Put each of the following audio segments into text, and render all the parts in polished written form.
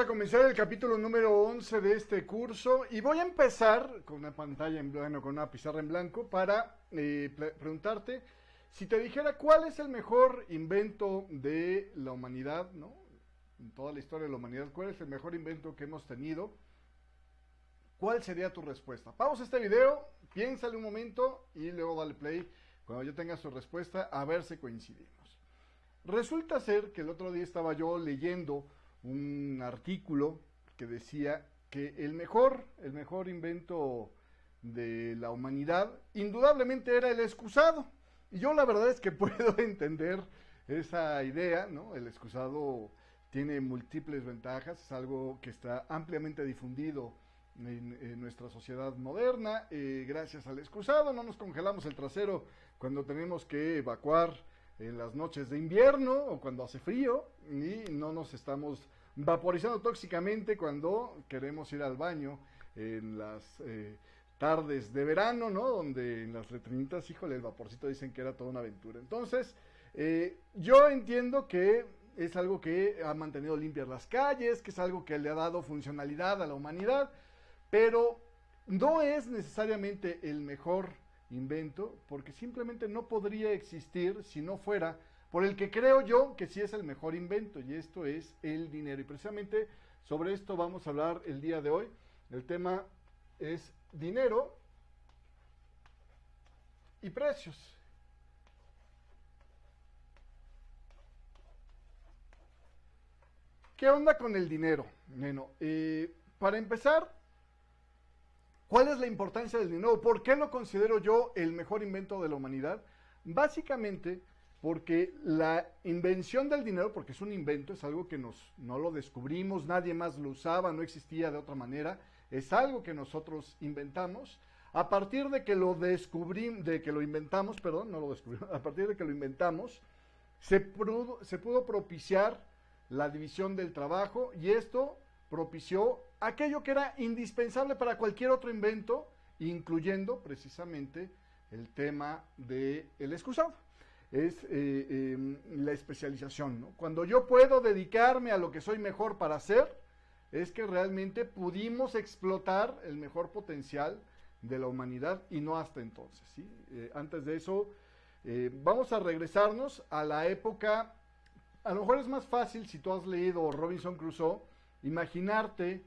a comenzar el capítulo número 11 de este curso y voy a empezar con una pantalla en blanco, con una pizarra en blanco para preguntarte si te dijera cuál es el mejor invento de la humanidad, ¿no? En toda la historia de la humanidad, ¿cuál es el mejor invento que hemos tenido? ¿Cuál sería tu respuesta? Pausa este video, piénsale un momento y luego dale play cuando ya tengas tu respuesta a ver si coincidimos. Resulta ser que el otro día estaba yo leyendo un artículo que decía que el mejor invento de la humanidad indudablemente era el excusado. Y yo la verdad es que puedo entender esa idea, ¿no? El excusado tiene múltiples ventajas, es algo que está ampliamente difundido en nuestra sociedad moderna. Gracias al excusado no nos congelamos el trasero cuando tenemos que evacuar en las noches de invierno o cuando hace frío, y no nos estamos vaporizando tóxicamente cuando queremos ir al baño en las tardes de verano, ¿no? Donde en las letrinitas, híjole, el vaporcito dicen que era toda una aventura. Entonces, yo entiendo que es algo que ha mantenido limpias las calles, que es algo que le ha dado funcionalidad a la humanidad, pero no es necesariamente el mejor invento, porque simplemente no podría existir si no fuera por el que creo yo que sí es el mejor invento, y esto es el dinero. Y precisamente sobre esto vamos a hablar el día de hoy. El tema es dinero y precios. ¿Qué onda con el dinero? Bueno, para empezar, ¿cuál es la importancia del dinero? ¿Por qué lo considero yo el mejor invento de la humanidad? Básicamente porque la invención del dinero, porque es un invento, es algo que no lo descubrimos, nadie más lo usaba, no existía de otra manera, es algo que nosotros inventamos. A partir de que lo inventamos, a partir de que lo inventamos, se pudo propiciar la división del trabajo, y esto propició aquello que era indispensable para cualquier otro invento, incluyendo precisamente el tema del excusado. Es la especialización, ¿no? Cuando yo puedo dedicarme a lo que soy mejor para hacer, es que realmente pudimos explotar el mejor potencial de la humanidad, y no hasta entonces, ¿sí? Antes de eso, vamos a regresarnos a la época. A lo mejor es más fácil, si tú has leído Robinson Crusoe, imaginarte,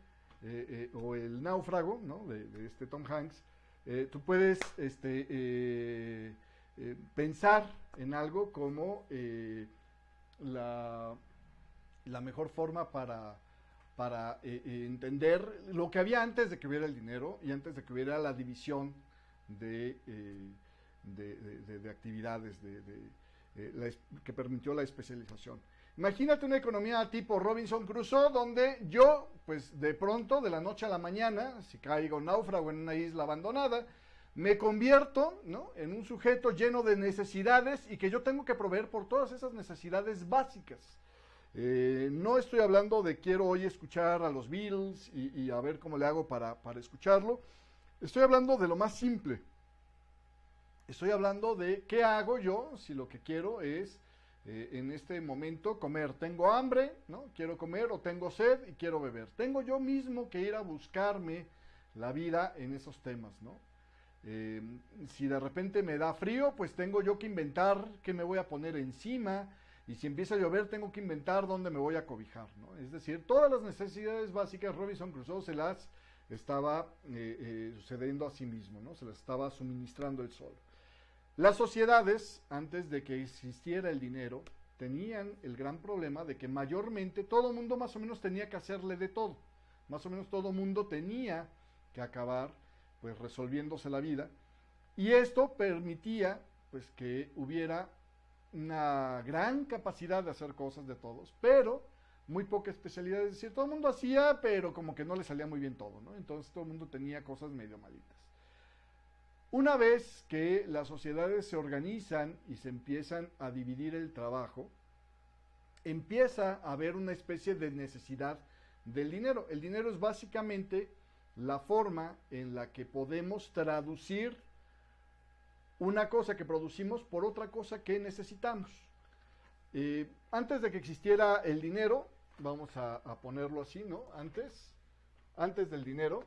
o El náufrago, ¿no? de este Tom Hanks. Tú puedes pensar en algo como la mejor forma para entender lo que había antes de que hubiera el dinero y antes de que hubiera la división de actividades que permitió la especialización. Imagínate una economía tipo Robinson Crusoe, donde yo, pues de pronto, de la noche a la mañana, si caigo náufrago en una isla abandonada, me convierto, ¿no?, en un sujeto lleno de necesidades, y que yo tengo que proveer por todas esas necesidades básicas. No estoy hablando de quiero hoy escuchar a los Beatles y a ver cómo le hago para escucharlo. Estoy hablando de lo más simple. Estoy hablando de qué hago yo si lo que quiero es en este momento comer. Tengo hambre, ¿no? Quiero comer, o tengo sed y quiero beber. Tengo yo mismo que ir a buscarme la vida en esos temas, ¿no? Si de repente me da frío, pues tengo yo que inventar qué me voy a poner encima, y si empieza a llover tengo que inventar dónde me voy a cobijar, ¿no? Es decir, todas las necesidades básicas Robinson Crusoe se las estaba sucediendo a sí mismo, ¿no? Se las estaba suministrando él solo. Las sociedades, antes de que existiera el dinero, tenían el gran problema de que mayormente todo el mundo más o menos tenía que hacerle de todo. Más o menos todo el mundo tenía que acabar, pues, resolviéndose la vida. Y esto permitía, pues, que hubiera una gran capacidad de hacer cosas de todos, pero muy poca especialidad. Es decir, todo el mundo hacía, pero como que no le salía muy bien todo, ¿no? Entonces todo el mundo tenía cosas medio malitas. Una vez que las sociedades se organizan y se empiezan a dividir el trabajo, empieza a haber una especie de necesidad del dinero. El dinero es básicamente la forma en la que podemos traducir una cosa que producimos por otra cosa que necesitamos. Antes de que existiera el dinero, vamos a ponerlo así, ¿no? Antes del dinero,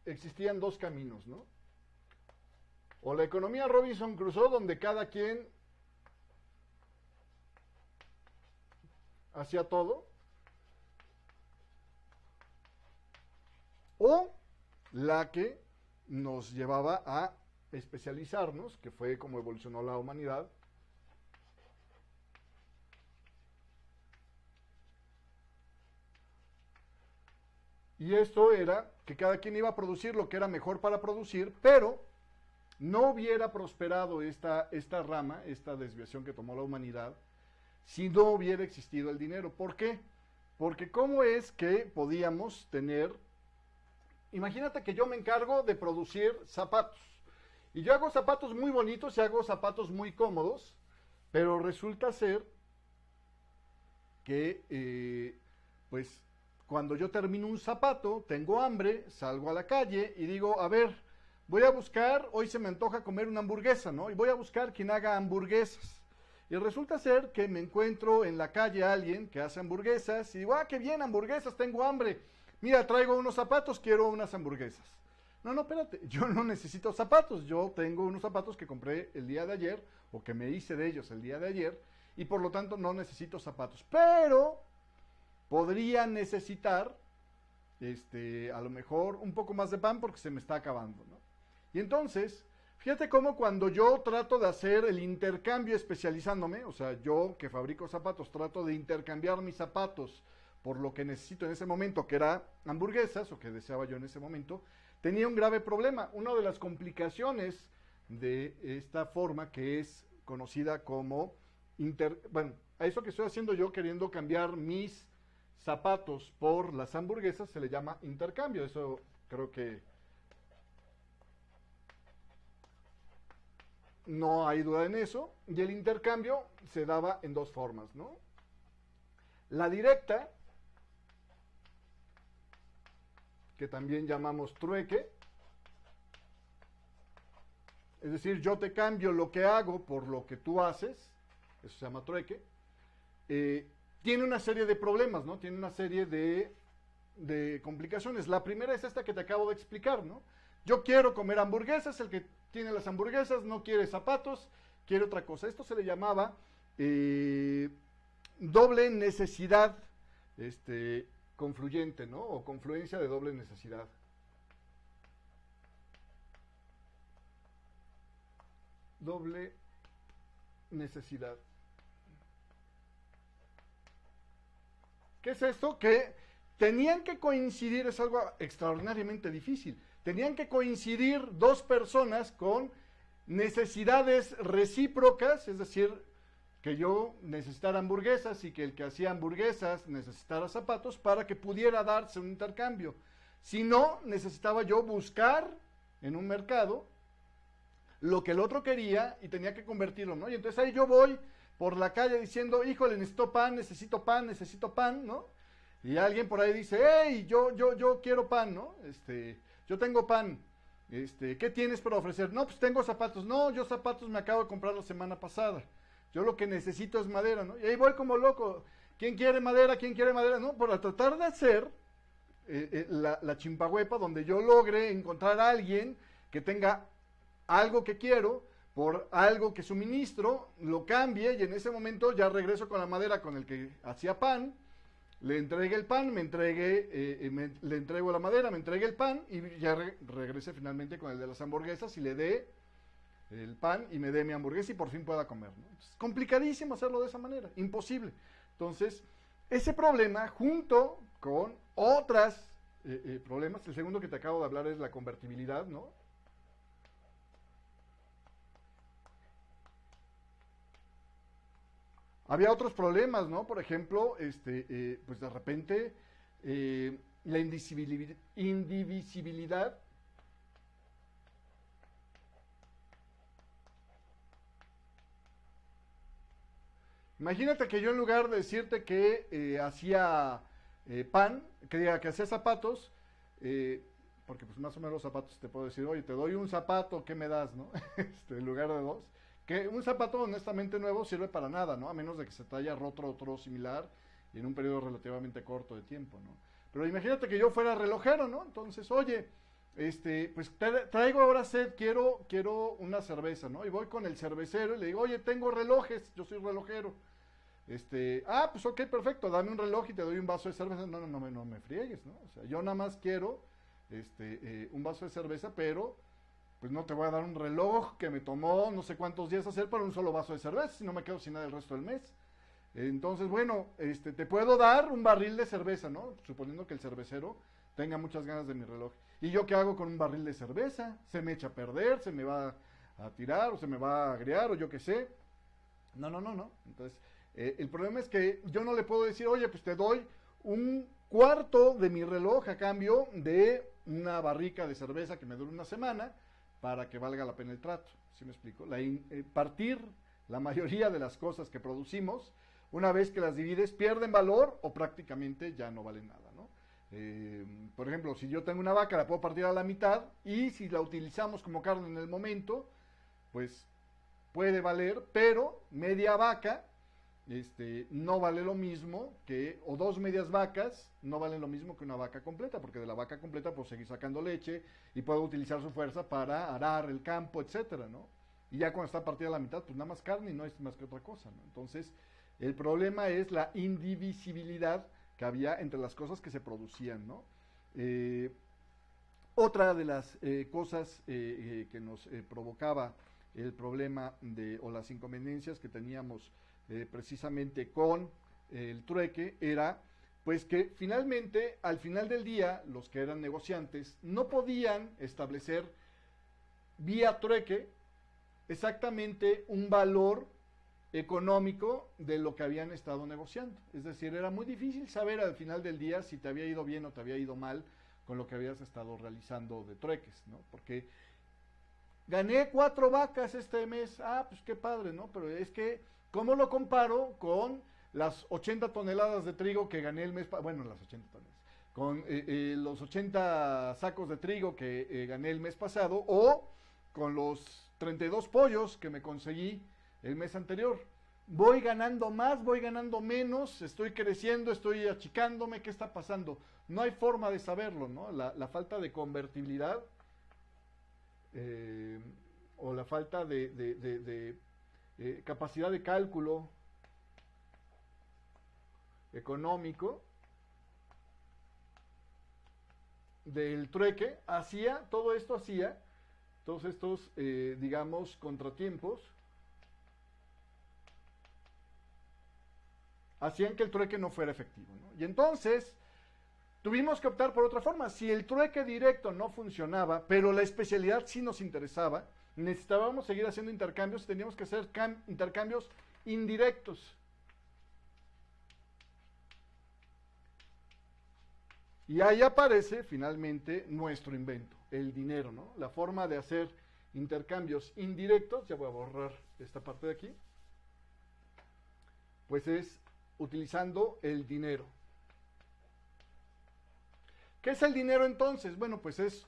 existían dos caminos, ¿no? O la economía Robinson Crusoe, donde cada quien hacía todo, o la que nos llevaba a especializarnos, que fue como evolucionó la humanidad, y esto era que cada quien iba a producir lo que era mejor para producir, pero no hubiera prosperado esta rama, esta desviación que tomó la humanidad, si no hubiera existido el dinero. ¿Por qué? Porque ¿cómo es que podíamos tener... Imagínate que yo me encargo de producir zapatos. Y yo hago zapatos muy bonitos y hago zapatos muy cómodos, pero resulta ser que, pues, cuando yo termino un zapato, tengo hambre, salgo a la calle y digo, a ver, voy a buscar, hoy se me antoja comer una hamburguesa, ¿no? Y voy a buscar quien haga hamburguesas. Y resulta ser que me encuentro en la calle a alguien que hace hamburguesas y digo, ah, qué bien, hamburguesas, tengo hambre. Mira, traigo unos zapatos, quiero unas hamburguesas. No, no, espérate, yo no necesito zapatos, yo tengo unos zapatos que compré el día de ayer o que me hice de ellos el día de ayer y por lo tanto no necesito zapatos. Pero podría necesitar, a lo mejor un poco más de pan porque se me está acabando, ¿no? Y entonces, fíjate cómo cuando yo trato de hacer el intercambio especializándome, o sea, yo que fabrico zapatos, trato de intercambiar mis zapatos por lo que necesito en ese momento, que era hamburguesas, o que deseaba yo en ese momento, tenía un grave problema. Una de las complicaciones de esta forma que es conocida como bueno, a eso que estoy haciendo yo queriendo cambiar mis zapatos por las hamburguesas se le llama intercambio. Eso creo que no hay duda en eso. Y el intercambio se daba en dos formas, ¿no? La directa, que también llamamos trueque, es decir, yo te cambio lo que hago por lo que tú haces, eso se llama trueque, tiene una serie de problemas, ¿no? Tiene una serie de complicaciones. La primera es esta que te acabo de explicar, ¿no? Yo quiero comer hamburguesas, el que tiene las hamburguesas no quiere zapatos, quiere otra cosa. Esto se le llamaba doble necesidad confluyente, ¿no? O confluencia de doble necesidad. Doble necesidad. ¿Qué es esto? Que tenían que coincidir, es algo extraordinariamente difícil, tenían que coincidir dos personas con necesidades recíprocas, es decir, que yo necesitara hamburguesas y que el que hacía hamburguesas necesitara zapatos para que pudiera darse un intercambio. Si no, necesitaba yo buscar en un mercado lo que el otro quería y tenía que convertirlo, ¿no? Y entonces ahí yo voy por la calle diciendo, híjole, necesito pan, ¿no? Y alguien por ahí dice, hey, yo quiero pan, ¿no? Yo tengo pan, ¿qué tienes para ofrecer? No, pues tengo zapatos. No, yo zapatos me acabo de comprar la semana pasada. Yo lo que necesito es madera, ¿no? Y ahí voy como loco. ¿Quién quiere madera? ¿Quién quiere madera? No, por tratar de hacer la chimpahuepa donde yo logre encontrar a alguien que tenga algo que quiero por algo que suministro, lo cambie y en ese momento ya regreso con la madera con el que hacía pan, le entregue el pan, le entrego la madera, me entregue el pan y ya regrese finalmente con el de las hamburguesas y le dé el pan y me dé mi hamburguesa y por fin pueda comer, ¿no? Es complicadísimo hacerlo de esa manera, imposible. Entonces, ese problema junto con otros problemas, el segundo que te acabo de hablar es la convertibilidad, ¿no? Había otros problemas, ¿no? Por ejemplo, pues de repente la indivisibilidad. Imagínate que yo en lugar de decirte que hacía pan, que hacía zapatos, porque pues más o menos los zapatos te puedo decir, oye, te doy un zapato, ¿qué me das, no? En lugar de dos. Que un zapato honestamente nuevo sirve para nada, ¿no? A menos de que se te haya roto otro similar y en un periodo relativamente corto de tiempo, ¿no? Pero imagínate que yo fuera relojero, ¿no? Entonces, oye, pues traigo ahora sed, quiero una cerveza, ¿no? Y voy con el cervecero y le digo, oye, tengo relojes, yo soy relojero. Pues ok, perfecto, dame un reloj y te doy un vaso de cerveza. No me friegues, ¿no? O sea, yo nada más quiero un vaso de cerveza, pero pues no te voy a dar un reloj que me tomó no sé cuántos días hacer para un solo vaso de cerveza, si no me quedo sin nada el resto del mes. Entonces, bueno, te puedo dar un barril de cerveza, ¿no? Suponiendo que el cervecero tenga muchas ganas de mi reloj. ¿Y yo qué hago con un barril de cerveza? Se me echa a perder, se me va a tirar, o se me va a agriar, o yo qué sé. No. Entonces, el problema es que yo no le puedo decir, oye, pues te doy un cuarto de mi reloj a cambio de una barrica de cerveza que me dure una semana para que valga la pena el trato. ¿Sí me explico? Partir la mayoría de las cosas que producimos, una vez que las divides, pierden valor o prácticamente ya no valen nada, ¿no? Por ejemplo, si yo tengo una vaca, la puedo partir a la mitad y si la utilizamos como carne en el momento, pues puede valer, pero media vaca no vale lo mismo o dos medias vacas no valen lo mismo que una vaca completa, porque de la vaca completa puedo seguir sacando leche y puedo utilizar su fuerza para arar el campo, etcétera, ¿no? Y ya cuando está partida a la mitad, pues nada más carne y no es más que otra cosa, ¿no? Entonces, el problema es la indivisibilidad que había entre las cosas que se producían, ¿no? Otra de las cosas que nos provocaba el problema o las inconveniencias que teníamos precisamente con el trueque era pues que finalmente al final del día los que eran negociantes no podían establecer vía trueque exactamente un valor económico de lo que habían estado negociando. Es decir, era muy difícil saber al final del día si te había ido bien o te había ido mal con lo que habías estado realizando de trueques, ¿no? Porque gané 4 vacas este mes, pues qué padre, ¿no? Pero es que, ¿cómo lo comparo con las 80 toneladas de trigo que gané el mes pasado? Bueno, las 80 toneladas. Con los 80 sacos de trigo que gané el mes pasado o con los 32 pollos que me conseguí el mes anterior. Voy ganando más, voy ganando menos, estoy creciendo, estoy achicándome, ¿qué está pasando? No hay forma de saberlo, ¿no? La falta de convertibilidad o la falta de capacidad de cálculo económico del trueque hacía todos estos, digamos, contratiempos, hacían que el trueque no fuera efectivo, ¿no? Y entonces tuvimos que optar por otra forma. Si el trueque directo no funcionaba, pero la especialidad sí nos interesaba, necesitábamos seguir haciendo intercambios, teníamos que hacer intercambios indirectos. Y ahí aparece finalmente nuestro invento, el dinero, ¿no? La forma de hacer intercambios indirectos, ya voy a borrar esta parte de aquí, pues es utilizando el dinero. ¿Qué es el dinero entonces? Bueno, pues es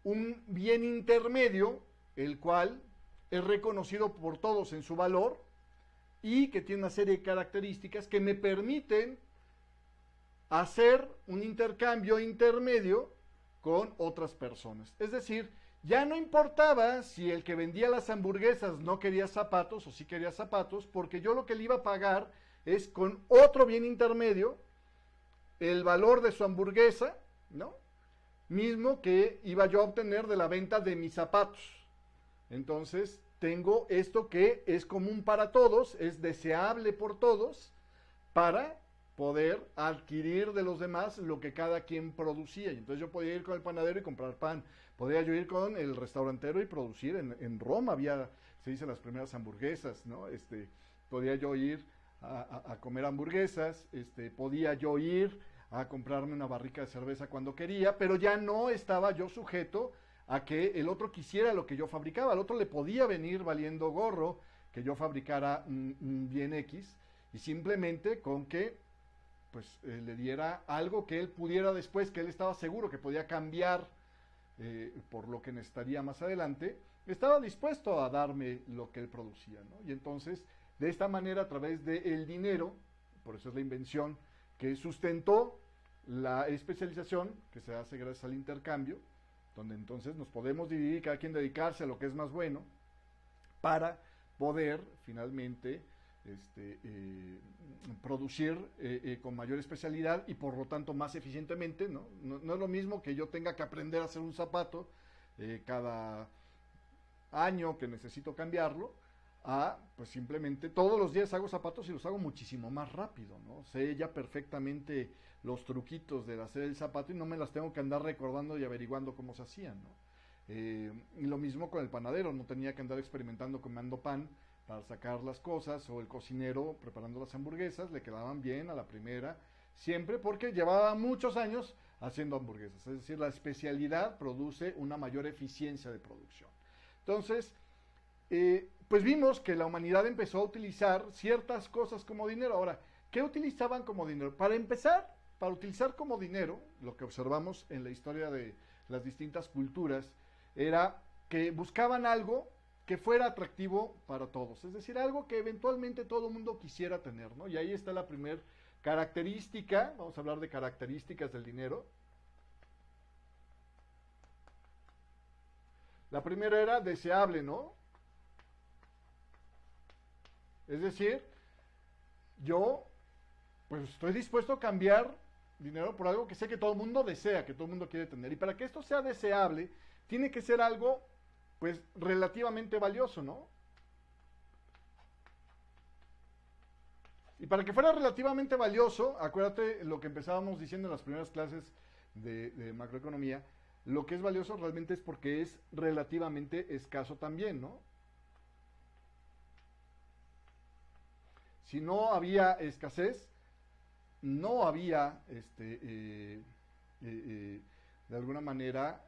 un bien intermedio, el cual es reconocido por todos en su valor y que tiene una serie de características que me permiten hacer un intercambio intermedio con otras personas. Es decir, ya no importaba si el que vendía las hamburguesas no quería zapatos o sí quería zapatos, porque yo lo que le iba a pagar es con otro bien intermedio el valor de su hamburguesa, ¿no? Mismo que iba yo a obtener de la venta de mis zapatos. Entonces, tengo esto que es común para todos, es deseable por todos, para poder adquirir de los demás lo que cada quien producía. Y entonces yo podía ir con el panadero y comprar pan, podía yo ir con el restaurantero y producir. En Roma se hizo las primeras hamburguesas, ¿no? Podía yo ir a comer hamburguesas, podía yo ir a comprarme una barrica de cerveza cuando quería, pero ya no estaba yo sujeto a que el otro quisiera lo que yo fabricaba. Al otro le podía venir valiendo gorro que yo fabricara un bien X, y simplemente con que pues le diera algo que él pudiera después, que él estaba seguro que podía cambiar por lo que necesitaría más adelante, estaba dispuesto a darme lo que él producía, ¿no? Y entonces, de esta manera, a través del dinero, por eso es la invención que sustentó la especialización que se hace gracias al intercambio, donde entonces nos podemos dividir, cada quien dedicarse a lo que es más bueno, para poder finalmente producir con mayor especialidad y por lo tanto más eficientemente, ¿no? No es lo mismo que yo tenga que aprender a hacer un zapato cada año que necesito cambiarlo, pues simplemente todos los días hago zapatos y los hago muchísimo más rápido, ¿no? Sé ya perfectamente los truquitos de hacer el zapato y no me las tengo que andar recordando y averiguando cómo se hacían, ¿no? Y lo mismo con el panadero, no tenía que andar experimentando comiendo pan para sacar las cosas, o el cocinero preparando las hamburguesas, le quedaban bien a la primera, siempre porque llevaba muchos años haciendo hamburguesas, es decir, la especialidad produce una mayor eficiencia de producción. Entonces, pues vimos que la humanidad empezó a utilizar ciertas cosas como dinero. Ahora, ¿qué utilizaban como dinero? Para empezar, para utilizar como dinero, lo que observamos en la historia de las distintas culturas, era que buscaban algo que fuera atractivo para todos, es decir, algo que eventualmente todo el mundo quisiera tener, ¿no? Y ahí está la primera característica, vamos a hablar de características del dinero. La primera era deseable, ¿no? Es decir, yo pues estoy dispuesto a cambiar dinero por algo que sé que todo el mundo desea, que todo el mundo quiere tener. Y para que esto sea deseable, tiene que ser algo pues relativamente valioso, ¿no? Y para que fuera relativamente valioso, acuérdate lo que empezábamos diciendo en las primeras clases de macroeconomía, lo que es valioso realmente es porque es relativamente escaso también, ¿no? Si no había escasez, no había, de alguna manera,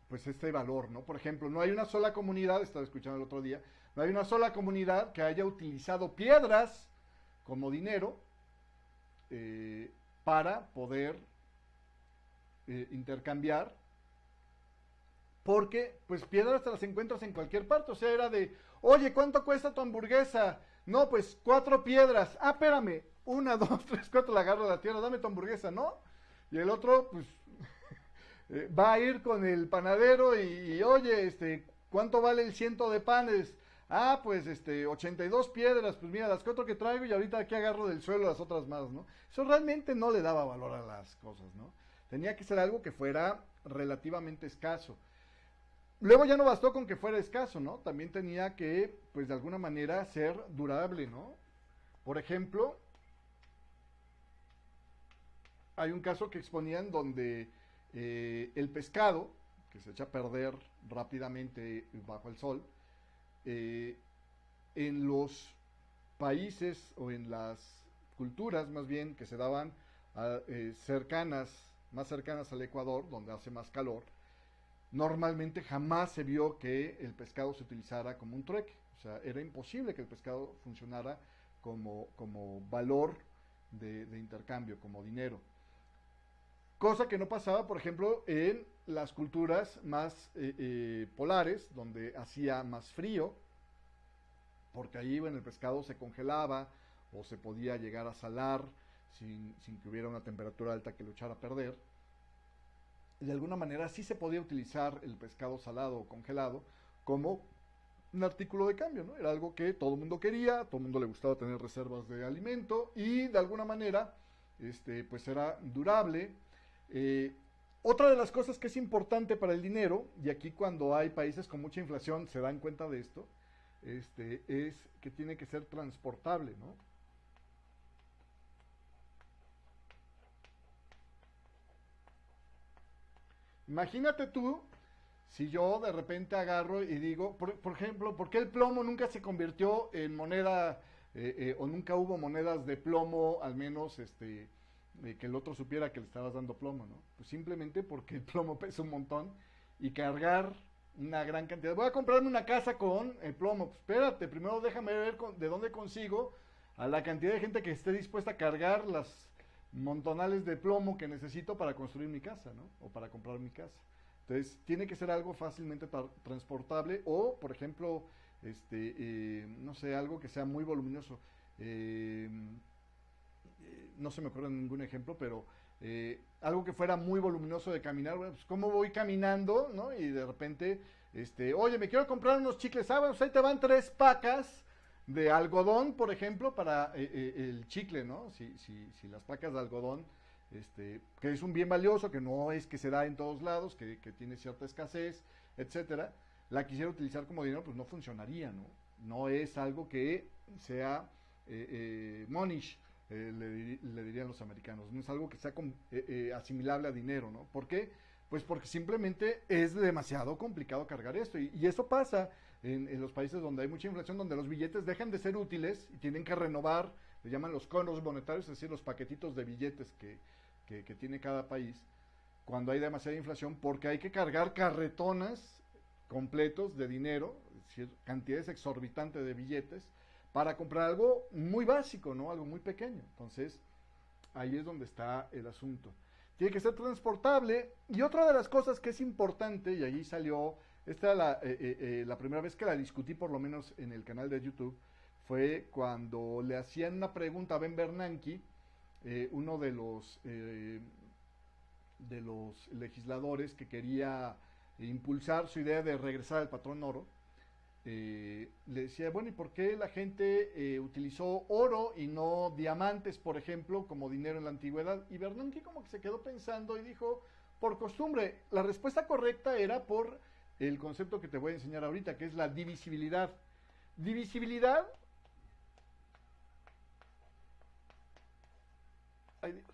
pues este valor, ¿no? Por ejemplo, no hay una sola comunidad, estaba escuchando el otro día, no hay una sola comunidad que haya utilizado piedras como dinero para poder intercambiar, porque pues piedras te las encuentras en cualquier parte. O sea, era de, oye, ¿cuánto cuesta tu hamburguesa? No, pues 4 piedras. Ah, espérame, 1, 2, 3, 4, la agarro de la tierra, dame tu hamburguesa, ¿no? Y el otro, pues, va a ir con el panadero y oye, ¿cuánto vale el 100 de panes? Ah, pues 82 piedras, pues mira, las 4 que traigo y ahorita aquí agarro del suelo las otras más, ¿no? Eso realmente no le daba valor a las cosas, ¿no? Tenía que ser algo que fuera relativamente escaso. Luego ya no bastó con que fuera escaso, ¿no? También tenía que, pues de alguna manera, ser durable, ¿no? Por ejemplo, hay un caso que exponían donde el pescado, que se echa a perder rápidamente bajo el sol, eh, en los países o en las culturas más bien que se daban más cercanas al Ecuador, donde hace más calor, normalmente jamás se vio que el pescado se utilizara como un trueque. O sea, era imposible que el pescado funcionara como valor de intercambio, como dinero. Cosa que no pasaba, por ejemplo, en las culturas más polares, donde hacía más frío, porque ahí bueno, el pescado se congelaba o se podía llegar a salar sin que hubiera una temperatura alta que lo echara a perder. De alguna manera sí se podía utilizar el pescado salado o congelado como un artículo de cambio, ¿no? Era algo que todo el mundo quería, todo el mundo le gustaba tener reservas de alimento y de alguna manera pues era durable. Otra de las cosas que es importante para el dinero, y aquí cuando hay países con mucha inflación se dan cuenta de esto, es que tiene que ser transportable, ¿no? Imagínate tú, si yo de repente agarro y digo, por ejemplo, ¿por qué el plomo nunca se convirtió en moneda o nunca hubo monedas de plomo, al menos que el otro supiera que le estabas dando plomo, ¿no? Pues simplemente porque el plomo pesa un montón y cargar una gran cantidad. Voy a comprarme una casa con el plomo. Pues espérate, primero déjame ver de dónde consigo a la cantidad de gente que esté dispuesta a cargar las montonales de plomo que necesito para construir mi casa, ¿no? O para comprar mi casa. Entonces, tiene que ser algo fácilmente transportable o, por ejemplo, no sé, algo que sea muy voluminoso. no se me ocurre ningún ejemplo, pero algo que fuera muy voluminoso de caminar, bueno, pues cómo voy caminando, ¿no? Y de repente, oye, me quiero comprar unos chicles, bueno, pues ahí te van 3 pacas de algodón, por ejemplo, para el chicle, ¿no? Si las pacas de algodón, que es un bien valioso, que no es que se da en todos lados, que tiene cierta escasez, etcétera, la quisiera utilizar como dinero, pues no funcionaría, ¿no? No es algo que sea monish, le dirían los americanos, no es algo que sea asimilable a dinero, ¿no? ¿Por qué? Pues porque simplemente es demasiado complicado cargar esto. Y eso pasa en los países donde hay mucha inflación, donde los billetes dejan de ser útiles y tienen que renovar, le llaman los conos monetarios, es decir, los paquetitos de billetes que tiene cada país, cuando hay demasiada inflación, porque hay que cargar carretonas completos de dinero, es decir, cantidades exorbitantes de billetes, para comprar algo muy básico, ¿no? Algo muy pequeño. Entonces, ahí es donde está el asunto. Tiene que ser transportable. Y otra de las cosas que es importante, y allí salió, esta la primera vez que la discutí, por lo menos en el canal de YouTube, fue cuando le hacían una pregunta a Ben Bernanke, uno de los legisladores que quería impulsar su idea de regresar al patrón oro. Le decía, bueno, ¿y por qué la gente utilizó oro y no diamantes, por ejemplo, como dinero en la antigüedad? Y Bernanke como que se quedó pensando y dijo, por costumbre. La respuesta correcta era por el concepto que te voy a enseñar ahorita, que es la divisibilidad. Divisibilidad, ay Dios,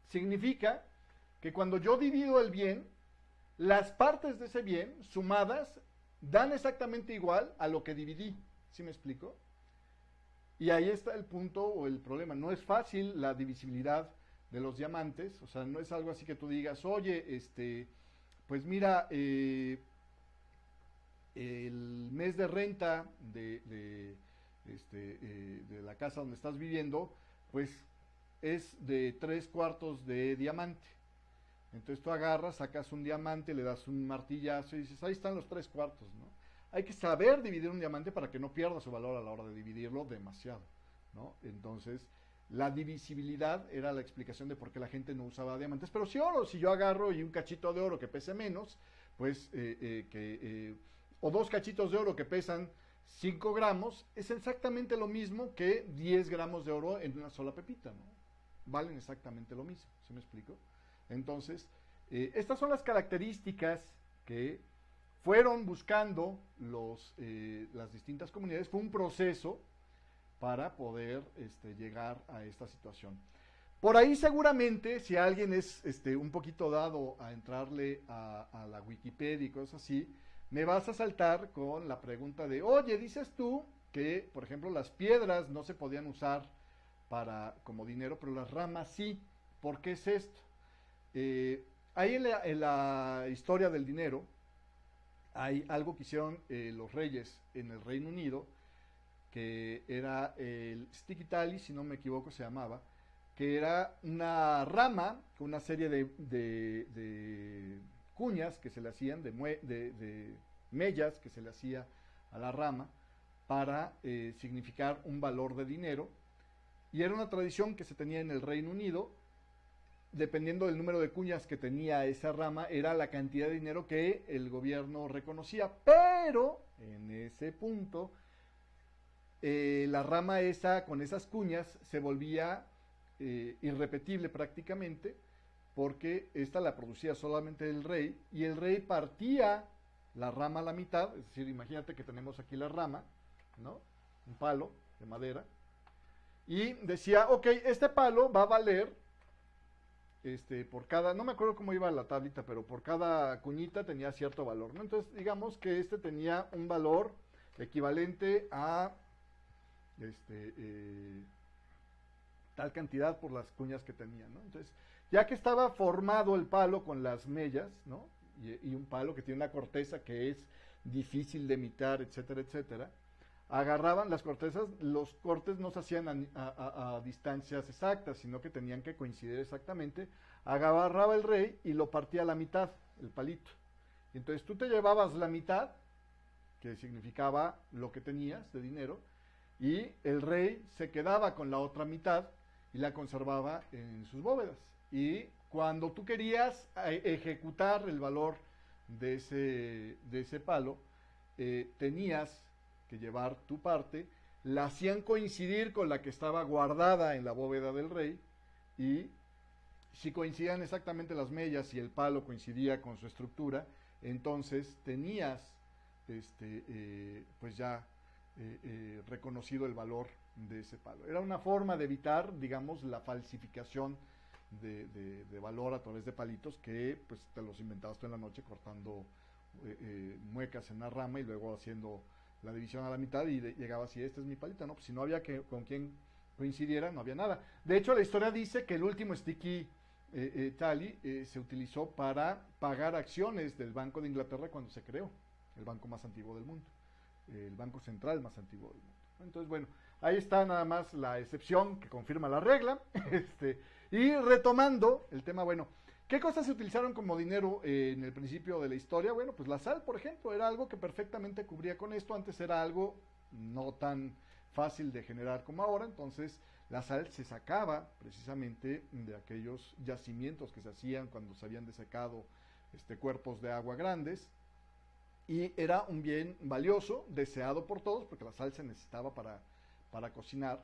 significa que cuando yo divido el bien, las partes de ese bien sumadas dan exactamente igual a lo que dividí. ¿Sí me explico? Y ahí está el punto o el problema. No es fácil la divisibilidad de los diamantes. O sea, no es algo así que tú digas, oye, pues mira, el mes de renta de la casa donde estás viviendo, pues es de 3 cuartos de diamante. Entonces tú agarras, sacas un diamante, le das un martillazo y dices, ahí están los 3 cuartos, ¿no? Hay que saber dividir un diamante para que no pierda su valor a la hora de dividirlo demasiado, ¿no? Entonces, la divisibilidad era la explicación de por qué la gente no usaba diamantes. Pero si oro, si yo agarro y un cachito de oro que pese menos, pues, o 2 cachitos de oro que pesan 5 gramos, es exactamente lo mismo que 10 gramos de oro en una sola pepita, ¿no? Valen exactamente lo mismo, ¿sí me explico? Entonces, estas son las características que fueron buscando las distintas comunidades. Fue un proceso para poder llegar a esta situación. Por ahí seguramente, si alguien es un poquito dado a entrarle a la Wikipedia y cosas así, me vas a saltar con la pregunta de, oye, dices tú que, por ejemplo, las piedras no se podían usar como dinero, pero las ramas sí. ¿Por qué es esto? Ahí en la historia del dinero hay algo que hicieron los reyes en el Reino Unido, que era el Stick Italy, si no me equivoco se llamaba, que era una rama con una serie de cuñas que se le hacían, de mellas que se le hacía a la rama para significar un valor de dinero, y era una tradición que se tenía en el Reino Unido. Dependiendo del número de cuñas que tenía esa rama, era la cantidad de dinero que el gobierno reconocía. Pero en ese punto, la rama esa con esas cuñas se volvía irrepetible prácticamente, porque esta la producía solamente el rey, y el rey partía la rama a la mitad. Es decir, imagínate que tenemos aquí la rama, ¿no? Un palo de madera, y decía, ok, este palo va a valer por cada, no me acuerdo cómo iba la tablita, pero por cada cuñita tenía cierto valor, ¿no? Entonces, digamos que tenía un valor equivalente a tal cantidad por las cuñas que tenía, ¿no? Entonces, ya que estaba formado el palo con las mellas, ¿no? Y un palo que tiene una corteza que es difícil de imitar, etcétera, etcétera, agarraban las cortezas, los cortes no se hacían a distancias exactas, sino que tenían que coincidir exactamente. Agarraba el rey y lo partía a la mitad, el palito. Entonces tú te llevabas la mitad, que significaba lo que tenías de dinero, y el rey se quedaba con la otra mitad, y la conservaba en sus bóvedas. Y cuando tú querías ejecutar el valor de ese palo, tenías que llevar tu parte, la hacían coincidir con la que estaba guardada en la bóveda del rey, y si coincidían exactamente las mellas y el palo coincidía con su estructura, entonces tenías pues ya reconocido el valor de ese palo. Era una forma de evitar, digamos, la falsificación de valor a través de palitos que pues te los inventabas tú en la noche cortando muecas en una rama y luego haciendo la división a la mitad y llegabas y este es mi palito, ¿no? Pues si no había con quien coincidiera, no había nada. De hecho, la historia dice que el último sticky tally se utilizó para pagar acciones del Banco de Inglaterra cuando se creó, el banco más antiguo del mundo, el banco central más antiguo del mundo. Entonces, bueno, ahí está nada más la excepción que confirma la regla. Y retomando el tema, bueno, ¿qué cosas se utilizaron como dinero en el principio de la historia? Bueno, pues la sal, por ejemplo, era algo que perfectamente cubría con esto. Antes era algo no tan fácil de generar como ahora, entonces la sal se sacaba precisamente de aquellos yacimientos que se hacían cuando se habían desecado cuerpos de agua grandes, y era un bien valioso, deseado por todos, porque la sal se necesitaba para cocinar,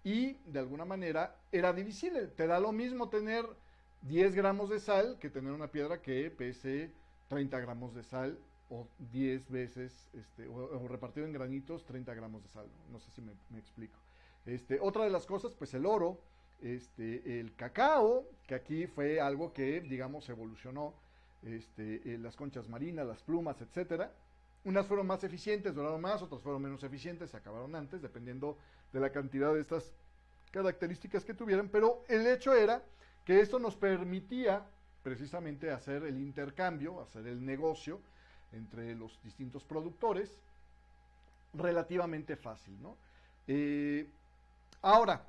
y de alguna manera era divisible. Te da lo mismo tener 10 gramos de sal que tener una piedra que pese 30 gramos de sal, o 10 veces, o repartido en granitos, 30 gramos de sal. No sé si me explico. Otra de las cosas, pues el oro, el cacao, que aquí fue algo que, digamos, evolucionó, las conchas marinas, las plumas, etcétera. Unas fueron más eficientes, duraron más, otras fueron menos eficientes, se acabaron antes, dependiendo de la cantidad de estas características que tuvieran, pero el hecho era que esto nos permitía precisamente hacer el intercambio, hacer el negocio entre los distintos productores relativamente fácil, ¿no? Ahora,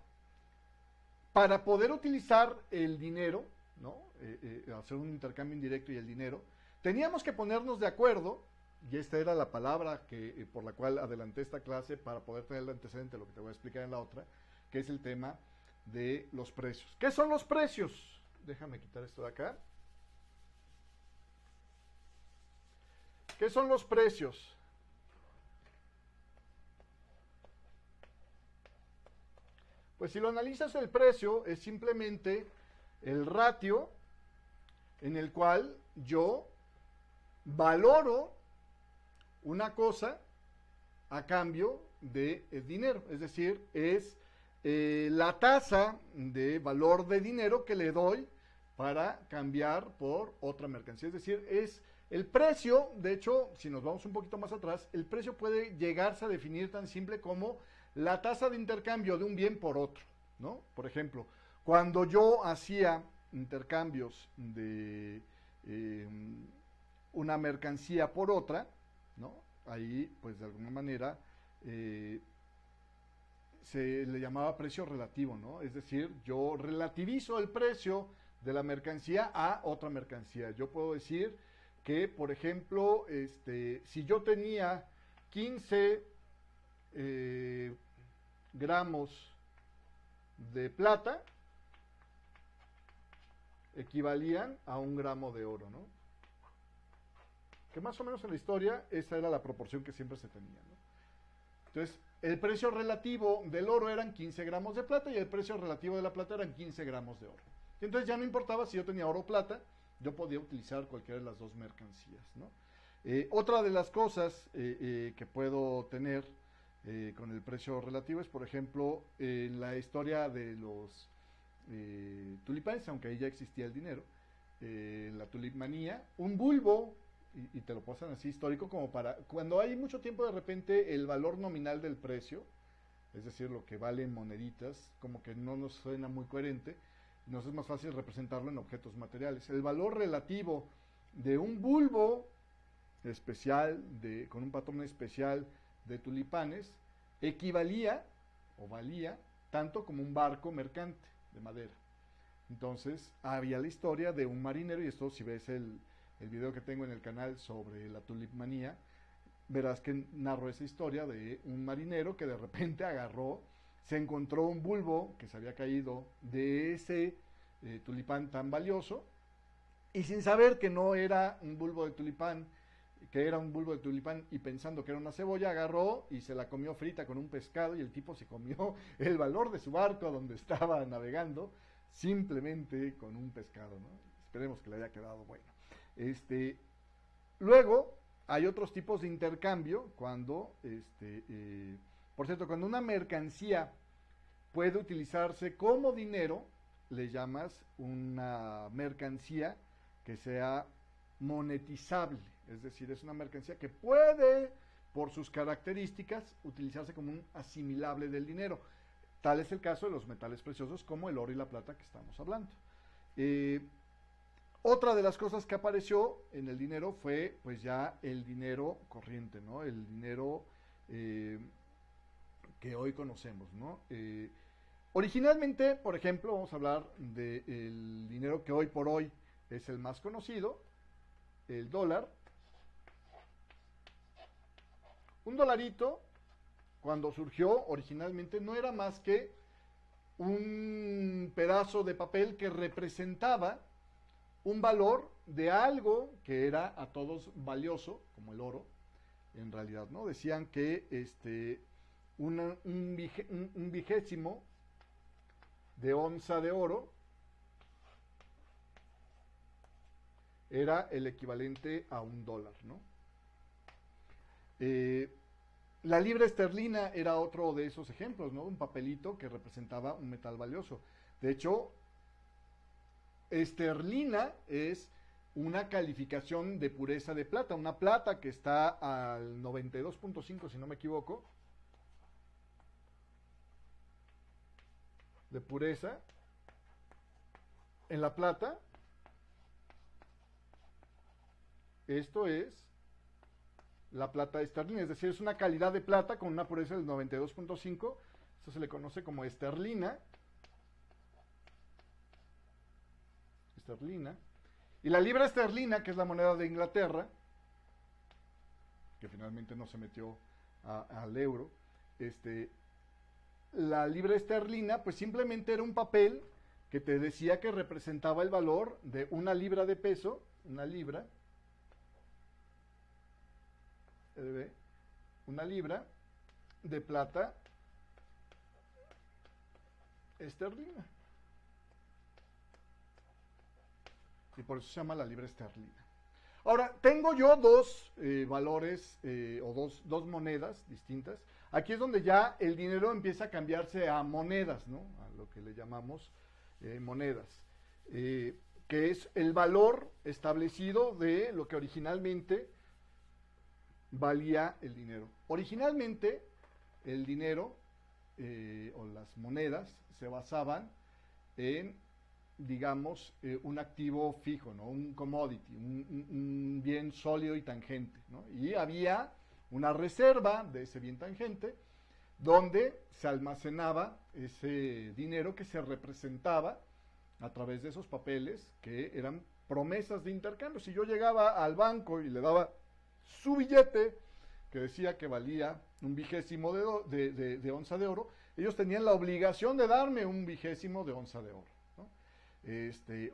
para poder utilizar el dinero, ¿no? Hacer un intercambio indirecto y el dinero, teníamos que ponernos de acuerdo, y esta era la palabra por la cual adelanté esta clase para poder tener el antecedente de lo que te voy a explicar en la otra, que es el tema de los precios. ¿Qué son los precios? Déjame quitar esto de acá. ¿Qué son los precios? Pues si lo analizas, el precio es simplemente el ratio en el cual yo valoro una cosa a cambio de dinero. Es decir, es la tasa de valor de dinero que le doy para cambiar por otra mercancía. Es decir, es el precio. De hecho, si nos vamos un poquito más atrás, el precio puede llegarse a definir tan simple como la tasa de intercambio de un bien por otro, ¿no? Por ejemplo, cuando yo hacía intercambios de una mercancía por otra, ¿no? Ahí, pues de alguna manera, se le llamaba precio relativo, ¿no? Es decir, yo relativizo el precio de la mercancía a otra mercancía. Yo puedo decir que, por ejemplo, si yo tenía 15 gramos de plata, equivalían a 1 gramo de oro, ¿no? Que más o menos en la historia esa era la proporción que siempre se tenía, ¿no? Entonces, el precio relativo del oro eran 15 gramos de plata y el precio relativo de la plata eran 15 gramos de oro. Entonces ya no importaba si yo tenía oro o plata, yo podía utilizar cualquiera de las dos mercancías, ¿no? Otra de las cosas que puedo tener con el precio relativo es, por ejemplo, en la historia de los tulipanes, aunque ahí ya existía el dinero, la tulipmanía, un bulbo, y te lo pasan así histórico, como para cuando hay mucho tiempo, de repente el valor nominal del precio, es decir, lo que valen moneditas, como que no nos suena muy coherente, nos es más fácil representarlo en objetos materiales. El valor relativo de un bulbo especial, con un patrón especial de tulipanes, equivalía o valía tanto como un barco mercante de madera. Entonces había la historia de un marinero, y esto, si ves el video que tengo en el canal sobre la tulipmanía, verás que narro esa historia de un marinero que de repente agarró, se encontró un bulbo que se había caído de ese tulipán tan valioso, y sin saber que no era un bulbo de tulipán, que era un bulbo de tulipán, y pensando que era una cebolla, agarró y se la comió frita con un pescado, y el tipo se comió el valor de su barco donde estaba navegando, simplemente con un pescado, ¿no? Esperemos que le haya quedado bueno. Luego, hay otros tipos de intercambio cuando, por cierto, cuando una mercancía puede utilizarse como dinero, le llamas una mercancía que sea monetizable, es decir, es una mercancía que puede, por sus características, utilizarse como un asimilable del dinero. Tal es el caso de los metales preciosos como el oro y la plata que estamos hablando. Otra de las cosas que apareció en el dinero fue pues ya el dinero corriente, ¿no? El dinero que hoy conocemos, ¿no? Originalmente, por ejemplo, vamos a hablar del dinero que hoy por hoy es el más conocido, el dólar. Un dolarito, cuando surgió originalmente, no era más que un pedazo de papel que representaba un valor de algo que era a todos valioso, como el oro, en realidad, ¿no? Decían que un vigésimo de onza de oro era el equivalente a un dólar, ¿no? La libra esterlina era otro de esos ejemplos, ¿no? Un papelito que representaba un metal valioso. De hecho, esterlina es una calificación de pureza de plata, una plata que está al 92.5, si no me equivoco, de pureza en la plata. Esto es la plata esterlina, es decir, es una calidad de plata con una pureza del 92.5, eso se le conoce como esterlina. Y la libra esterlina, que es la moneda de Inglaterra, que finalmente no se metió al euro, la libra esterlina, pues simplemente era un papel que te decía que representaba el valor de una libra de peso, una libra de plata esterlina. Y por eso se llama la libra esterlina. Ahora, tengo yo dos valores o dos monedas distintas. Aquí es donde ya el dinero empieza a cambiarse a monedas, ¿no? A lo que le llamamos monedas. Que es el valor establecido de lo que originalmente valía el dinero. Originalmente, el dinero o las monedas se basaban en, digamos, un activo fijo, ¿no? Un commodity, un bien sólido y tangente, ¿no? Y había una reserva de ese bien tangente donde se almacenaba ese dinero que se representaba a través de esos papeles que eran promesas de intercambio. Si yo llegaba al banco y le daba su billete que decía que valía un vigésimo de onza de oro, ellos tenían la obligación de darme un vigésimo de onza de oro, ¿no?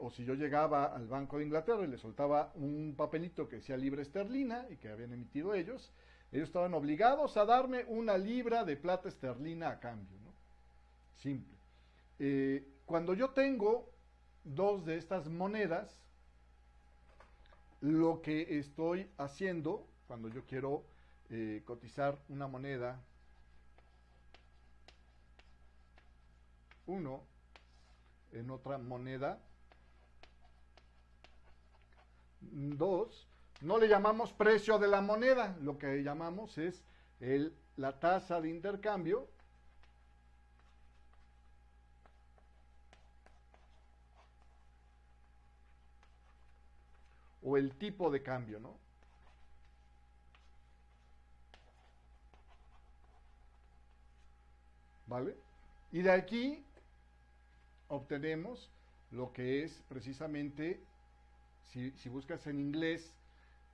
O si yo llegaba al Banco de Inglaterra y le soltaba un papelito que decía libra esterlina y que habían emitido ellos estaban obligados a darme una libra de plata esterlina a cambio, ¿no? Simple. Cuando yo tengo dos de estas monedas, lo que estoy haciendo cuando yo quiero cotizar una moneda, uno en otra moneda, dos, no le llamamos precio de la moneda, lo que llamamos es la tasa de intercambio o el tipo de cambio, ¿no? ¿Vale? Y de aquí obtenemos lo que es precisamente, si buscas en inglés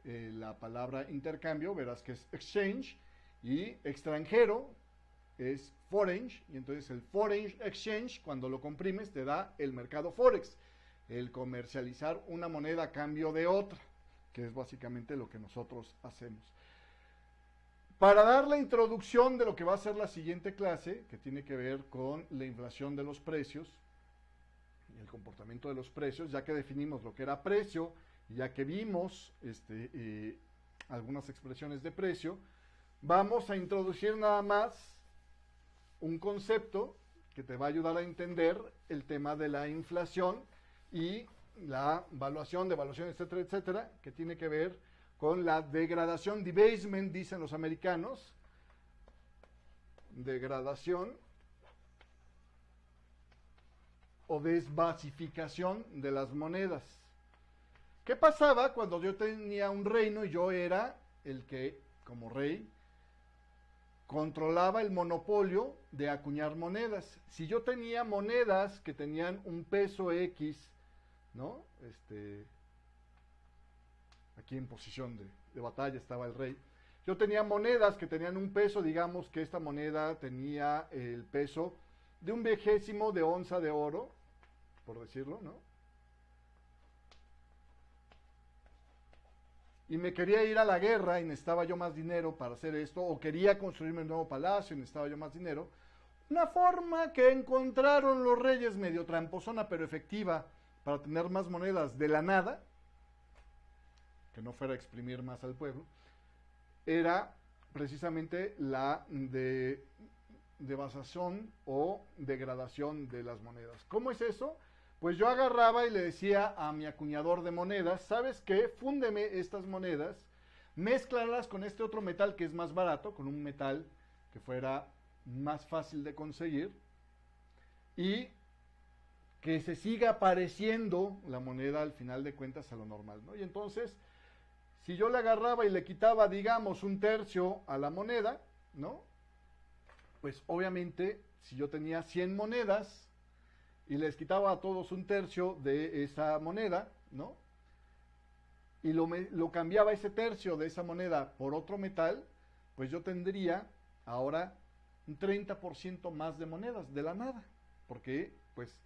la palabra intercambio, verás que es exchange, y extranjero es foreign, y entonces el foreign exchange, cuando lo comprimes, te da el mercado forex, el comercializar una moneda a cambio de otra, que es básicamente lo que nosotros hacemos. Para dar la introducción de lo que va a ser la siguiente clase, que tiene que ver con la inflación de los precios y el comportamiento de los precios, ya que definimos lo que era precio, ya que vimos algunas expresiones de precio, vamos a introducir nada más un concepto que te va a ayudar a entender el tema de la inflación y la evaluación, devaluación, etcétera, etcétera, que tiene que ver con la degradación, debasement, dicen los americanos, degradación o desbasificación de las monedas. ¿Qué pasaba cuando yo tenía un reino y yo era el que, como rey, controlaba el monopolio de acuñar monedas? Si yo tenía monedas que tenían un peso X, ¿no? Aquí en posición de batalla estaba el rey. Yo tenía monedas que tenían un peso, digamos que esta moneda tenía el peso de 1/20 de onza de oro, por decirlo, ¿no? Y me quería ir a la guerra y necesitaba yo más dinero para hacer esto, o quería construirme un nuevo palacio y necesitaba yo más dinero. Una forma que encontraron los reyes medio tramposona pero efectiva para tener más monedas de la nada, que no fuera a exprimir más al pueblo, era precisamente la devasación o degradación de las monedas. ¿Cómo es eso? Pues yo agarraba y le decía a mi acuñador de monedas, ¿sabes qué? Fúndeme estas monedas, mézclalas con este otro metal que es más barato, con un metal que fuera más fácil de conseguir, y que se siga pareciendo la moneda al final de cuentas a lo normal, ¿no? Y entonces, si yo le agarraba y le quitaba, digamos, 1/3 a la moneda, ¿no? Pues obviamente, si yo tenía 100 monedas y les quitaba a todos 1/3 de esa moneda, ¿no? Y lo cambiaba ese tercio de esa moneda por otro metal, pues yo tendría ahora un 30% más de monedas de la nada, porque pues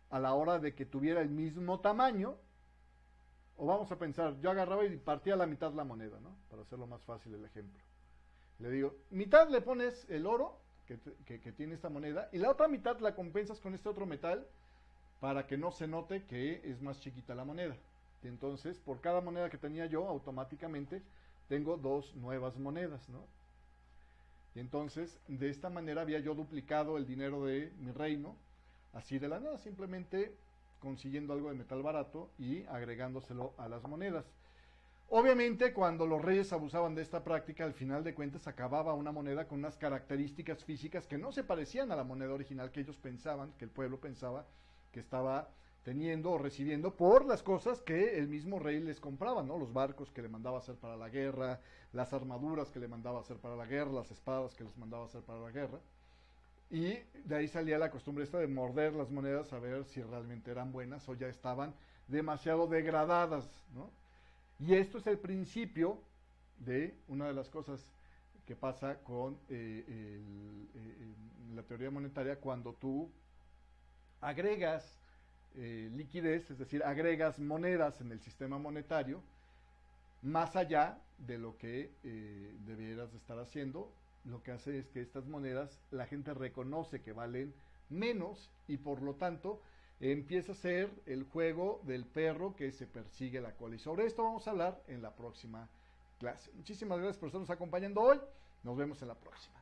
a la hora de que tuviera el mismo tamaño, o vamos a pensar, yo agarraba y partía a la mitad la moneda, ¿no? Para hacerlo más fácil el ejemplo. Le digo, mitad le pones el oro que tiene esta moneda y la otra mitad la compensas con este otro metal para que no se note que es más chiquita la moneda. Y entonces, por cada moneda que tenía yo, automáticamente tengo 2 nuevas monedas, ¿no? Y entonces, de esta manera había yo duplicado el dinero de mi reino, así de la nada, simplemente consiguiendo algo de metal barato y agregándoselo a las monedas. Obviamente, cuando los reyes abusaban de esta práctica, al final de cuentas acababa una moneda con unas características físicas que no se parecían a la moneda original que ellos pensaban, que el pueblo pensaba que estaba teniendo o recibiendo por las cosas que el mismo rey les compraba, ¿no? Los barcos que le mandaba a hacer para la guerra, las armaduras que le mandaba a hacer para la guerra, las espadas que les mandaba a hacer para la guerra. Y de ahí salía la costumbre esta de morder las monedas a ver si realmente eran buenas o ya estaban demasiado degradadas, ¿no? Y esto es el principio de una de las cosas que pasa con la teoría monetaria cuando tú agregas liquidez, es decir, agregas monedas en el sistema monetario más allá de lo que debieras de estar haciendo. Lo que hace es que estas monedas la gente reconoce que valen menos y por lo tanto empieza a ser el juego del perro que se persigue la cola. Y sobre esto vamos a hablar en la próxima clase. Muchísimas gracias por estarnos acompañando hoy. Nos vemos en la próxima.